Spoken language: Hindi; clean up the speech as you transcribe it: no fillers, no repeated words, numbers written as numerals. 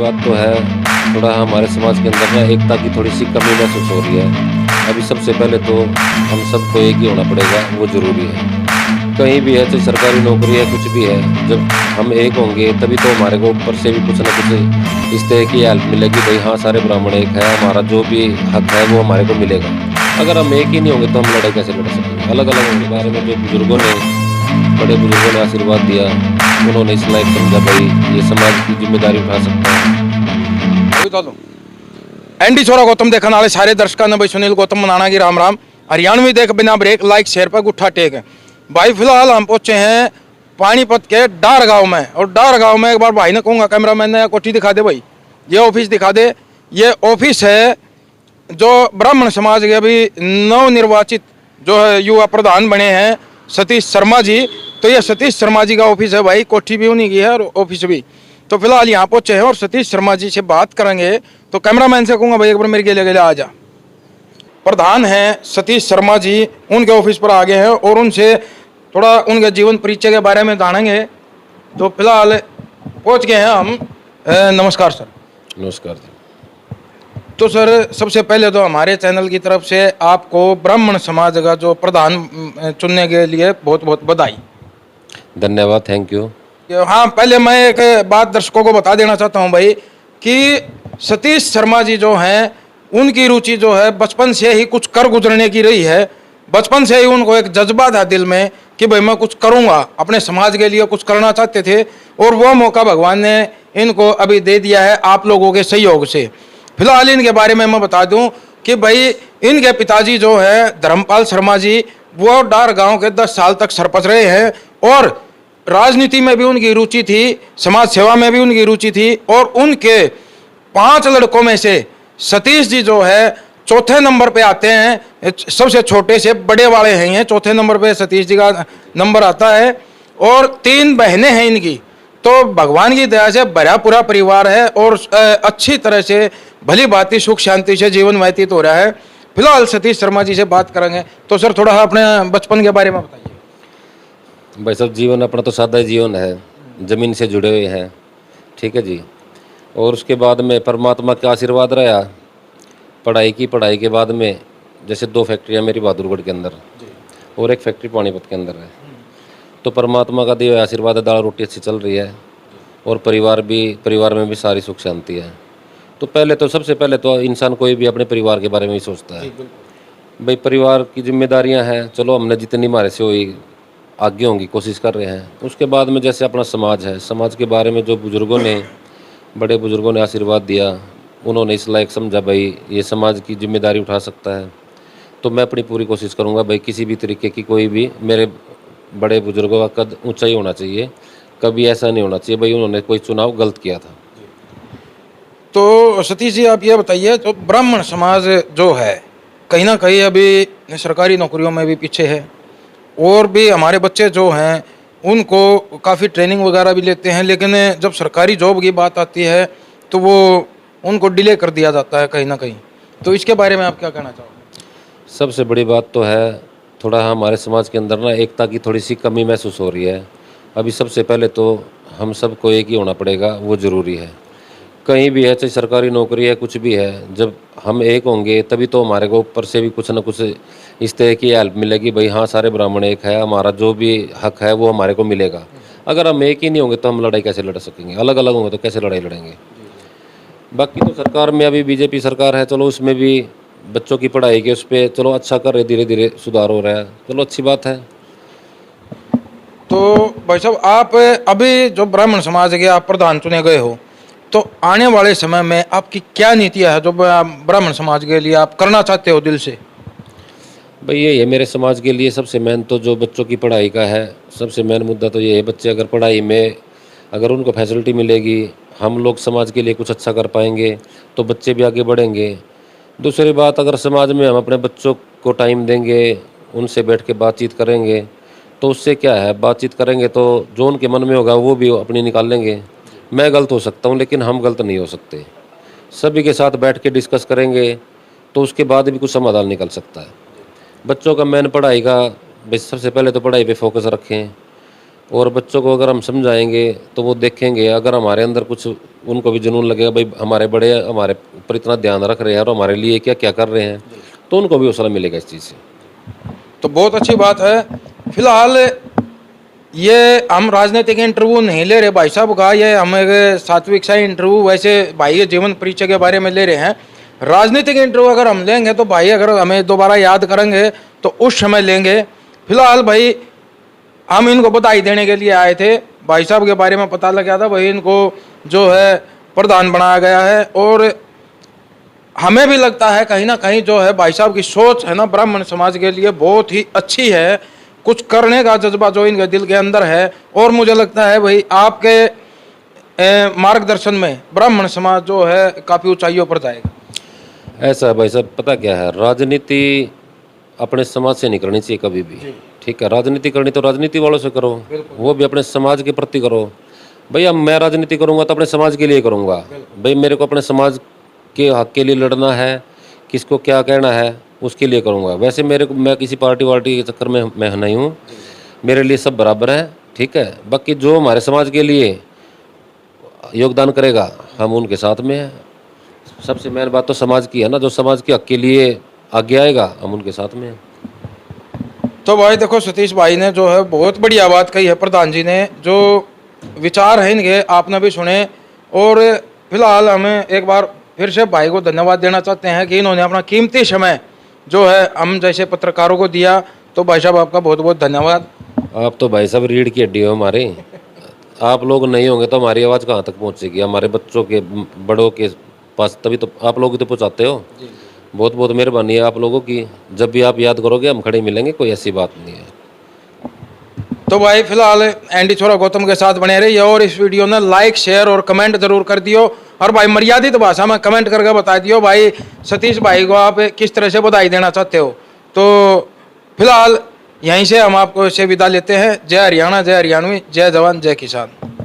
बात तो है, थोड़ा हमारे समाज के अंदर ना एकता की थोड़ी सी कमी महसूस हो रही है। अभी सबसे पहले तो हम सबको एक ही होना पड़ेगा, वो ज़रूरी है। कहीं भी है, चाहे सरकारी नौकरी है, कुछ भी है, जब हम एक होंगे तभी तो हमारे को ऊपर से भी कुछ ना कुछ इस तरह की हेल्प मिलेगी। भाई हाँ, सारे ब्राह्मण एक है, हमारा जो भी हक है वो हमारे को मिलेगा। अगर हम एक ही नहीं होंगे तो हम लड़ाई कैसे लड़ सकेंगे? अलग अलग होने के बारे में जो बुजुर्गों ने, बड़े बुजुर्गों ने आशीर्वाद दिया, उन्होंने इस लायक समझा भाई ये समाज की जिम्मेदारी उठा सकता है। बता दो एनडी छोरा गौतम देखने वाले सारे दर्शकों ने भाई सुनील गौतम मनाना की राम राम। हरियाणवी देख बिना ब्रेक लाइक शेयर पर गुट्ठा टेक है भाई। फिलहाल हम पहुंचे हैं पानीपत के डार गांव में, और डार गांव में एक बार भाई ने कहूँगा कैमरामैन ने कोठी दिखा दे भाई, ये ऑफिस दिखा दे। ये ऑफिस है जो ब्राह्मण समाज के अभी नवनिर्वाचित जो है युवा प्रधान बने हैं सतीश शर्मा जी। तो ये सतीश शर्मा जी का ऑफिस है भाई, कोठी भी उन्हीं की है और ऑफिस भी। तो फिलहाल यहाँ पहुंचे हैं और सतीश शर्मा जी से बात करेंगे। तो कैमरामैन से कहूँगा भाई एक बार मेरे के लिए आ जा। प्रधान हैं सतीश शर्मा जी, उनके ऑफिस पर आ गए हैं और उनसे थोड़ा उनके जीवन परिचय के बारे में जानेंगे। तो फिलहाल पहुँच गए हैं हम। नमस्कार सर। नमस्कार। तो सर सबसे पहले तो हमारे चैनल की तरफ से आपको ब्राह्मण समाज का जो प्रधान चुनने के लिए बहुत बहुत बधाई। धन्यवाद, थैंक यू। हाँ, पहले मैं एक बात दर्शकों को बता देना चाहता हूँ भाई कि सतीश शर्मा जी जो हैं उनकी रुचि जो है बचपन से ही कुछ कर गुजरने की रही है। बचपन से ही उनको एक जज्बा था दिल में कि भाई मैं कुछ करूँगा, अपने समाज के लिए कुछ करना चाहते थे, और वो मौका भगवान ने इनको अभी दे दिया है आप लोगों के सहयोग से। फिलहाल इनके बारे में मैं बता दूं कि भाई इनके पिताजी जो है धर्मपाल शर्मा जी, वो डार गांव के 10 साल तक सरपंच रहे हैं और राजनीति में भी उनकी रुचि थी, समाज सेवा में भी उनकी रुचि थी। और उनके 5 लड़कों में से सतीश जी जो है चौथे नंबर पे आते हैं, सबसे छोटे से बड़े वाले हैं ये, चौथे नंबर पे सतीश जी का नंबर आता है। और 3 बहनें हैं इनकी। तो भगवान की दया से भरा पूरा परिवार है और अच्छी तरह से भली भांति सुख शांति से जीवन व्यतीत हो रहा है। फिलहाल सतीश शर्मा जी से बात करेंगे। तो सर थोड़ा अपने बचपन के बारे में बताइए। भाई साहब, जीवन अपना तो सादा जीवन है, ज़मीन से जुड़े हुए हैं, ठीक है जी। और उसके बाद में परमात्मा का आशीर्वाद रहा, पढ़ाई के बाद में जैसे 2 फैक्ट्रियाँ मेरी बहादुरगढ़ के अंदर और एक फैक्ट्री पानीपत के अंदर है। तो परमात्मा का दिया आशीर्वाद है, दाल रोटी अच्छी चल रही है और परिवार में भी सारी सुख शांति है। तो सबसे पहले तो इंसान कोई भी अपने परिवार के बारे में ही सोचता है। भाई परिवार की जिम्मेदारियां हैं, चलो हमने जितनी हमारे से हुई आगे होंगी कोशिश कर रहे हैं। उसके बाद में जैसे अपना समाज है, समाज के बारे में जो बड़े बुजुर्गों ने आशीर्वाद दिया, उन्होंने इस लायक समझा भाई ये समाज की जिम्मेदारी उठा सकता है। तो मैं अपनी पूरी कोशिश करूँगा भाई किसी भी तरीके की कोई भी मेरे बड़े बुजुर्गों का कद ऊंचा ही होना चाहिए, कभी ऐसा नहीं होना चाहिए भाई उन्होंने कोई चुनाव गलत किया था। तो सतीश जी आप ये बताइए, तो ब्राह्मण समाज जो है कहीं ना कहीं अभी सरकारी नौकरियों में भी पीछे है, और भी हमारे बच्चे जो हैं उनको काफ़ी ट्रेनिंग वगैरह भी लेते हैं, लेकिन जब सरकारी जॉब की बात आती है तो वो उनको डिले कर दिया जाता है कहीं ना कहीं। तो इसके बारे में आप क्या कहना चाहोगे? सबसे बड़ी बात तो है, थोड़ा हमारे समाज के अंदर ना एकता की थोड़ी सी कमी महसूस हो रही है। अभी सबसे पहले तो हम सबको एक ही होना पड़ेगा, वो ज़रूरी है। कहीं भी है, चाहे सरकारी नौकरी है, कुछ भी है, जब हम एक होंगे तभी तो हमारे को ऊपर से भी कुछ ना कुछ इस तरह की हेल्प मिलेगी। भाई हाँ, सारे ब्राह्मण एक है, हमारा जो भी हक है वो हमारे को मिलेगा। अगर हम एक ही नहीं होंगे तो हम लड़ाई कैसे लड़ सकेंगे? अलग अलग होंगे तो कैसे लड़ाई लड़ेंगे? बाकी तो सरकार में अभी बीजेपी सरकार है, चलो उसमें भी बच्चों की पढ़ाई के उस पर चलो अच्छा कर रहे, धीरे धीरे सुधार हो रहा है, चलो अच्छी बात है। तो भाई साहब आप अभी जो ब्राह्मण समाज के आप प्रधान चुने गए हो, तो आने वाले समय में आपकी क्या नीतियाँ है जो ब्राह्मण समाज के लिए आप करना चाहते हो दिल से? भाई ये है मेरे समाज के लिए सबसे मेन तो जो बच्चों की पढ़ाई का है, सबसे मेन मुद्दा तो ये है। बच्चे अगर पढ़ाई में अगर उनको फैसिलिटी मिलेगी, हम लोग समाज के लिए कुछ अच्छा कर पाएंगे तो बच्चे भी आगे बढ़ेंगे। दूसरी बात, अगर समाज में हम अपने बच्चों को टाइम देंगे, उनसे बैठ के बातचीत करेंगे, तो उससे क्या है, बातचीत करेंगे तो जो उनके मन में होगा वो भी अपनी निकाल लेंगे। मैं गलत हो सकता हूँ लेकिन हम गलत नहीं हो सकते। सभी के साथ बैठ के डिस्कस करेंगे तो उसके बाद भी कुछ समाधान निकल सकता है। बच्चों का मेन पढ़ाई का, सबसे पहले तो पढ़ाई पे फोकस रखें। और बच्चों को अगर हम समझाएंगे तो वो देखेंगे, अगर हमारे अंदर कुछ उनको भी जुनून लगेगा, भाई हमारे बड़े हमारे ऊपर इतना ध्यान रख रहे हैं और हमारे लिए क्या क्या कर रहे हैं, तो उनको भी हौसला मिलेगा इस चीज़ से। तो बहुत अच्छी बात है। फिलहाल ये हम राजनीतिक इंटरव्यू नहीं ले रहे भाई साहब का, ये हम एक सात्विक सा इंटरव्यू वैसे भाई के जीवन परिचय के बारे में ले रहे हैं। राजनीतिक इंटरव्यू अगर हम लेंगे तो भाई अगर हमें दोबारा याद करेंगे तो उस समय लेंगे। फिलहाल भाई हम इनको बधाई देने के लिए आए थे। भाई साहब के बारे में पता लगा था, भाई इनको जो है प्रधान बनाया गया है, और हमें भी लगता है कहीं ना कहीं जो है भाई साहब की सोच है ना ब्राह्मण समाज के लिए बहुत ही अच्छी है, कुछ करने का जज्बा जो इनके दिल के अंदर है। और मुझे लगता है भाई आपके मार्गदर्शन में ब्राह्मण समाज जो है काफ़ी ऊंचाइयों पर जाएगा। ऐसा है भाई साहब, पता क्या है, राजनीति अपने समाज से नहीं करनी चाहिए कभी भी। ठीक है, राजनीति करनी तो राजनीति वालों से करो, वो भी अपने समाज के प्रति करो। भाई अब मैं राजनीति करूंगा तो अपने समाज के लिए करूंगा। भाई मेरे को अपने समाज के हक के लिए लड़ना है, किसको क्या कहना है उसके लिए करूंगा। वैसे मेरे को मैं किसी पार्टी वार्टी के चक्कर में मैं नहीं हूँ, मेरे लिए सब बराबर हैं। ठीक है, बाकी जो हमारे समाज के लिए योगदान करेगा हम उनके साथ में हैं। सबसे मेन बात तो समाज की है ना, जो समाज के हक के लिए आगे आएगा हम उनके साथ में हैं। तो भाई देखो सतीश भाई ने जो है बहुत बढ़िया बात कही है, प्रधान जी ने जो विचार है इनके आपने भी सुने। और फिलहाल हमें एक बार फिर से भाई को धन्यवाद देना चाहते हैं कि इन्होंने अपना कीमती समय जो है हम जैसे पत्रकारों को दिया। तो भाई साहब आपका बहुत बहुत धन्यवाद। आप तो भाई साहब रीढ़ की हड्डी हो हमारे, आप लोग नहीं होंगे तो हमारी आवाज़ कहाँ तक पहुँचेगी, हमारे बच्चों के बड़ों के पास, तभी तो आप लोग तो पहुँचाते हो। बहुत बहुत मेहरबानी है आप लोगों की, जब भी आप याद करोगे हम खड़े मिलेंगे, कोई ऐसी बात नहीं है। तो भाई फिलहाल एंडी छोरा गौतम के साथ बने रहिए और इस वीडियो ने लाइक शेयर और कमेंट जरूर कर दियो। और भाई मर्यादित भाषा में कमेंट करके बता दियो भाई सतीश भाई को आप किस तरह से बधाई देना चाहते हो। तो फिलहाल यहीं से हम आपको से विदा लेते हैं। जय हरियाणा, जय हरियाणवी, जय जवान, जय किसान।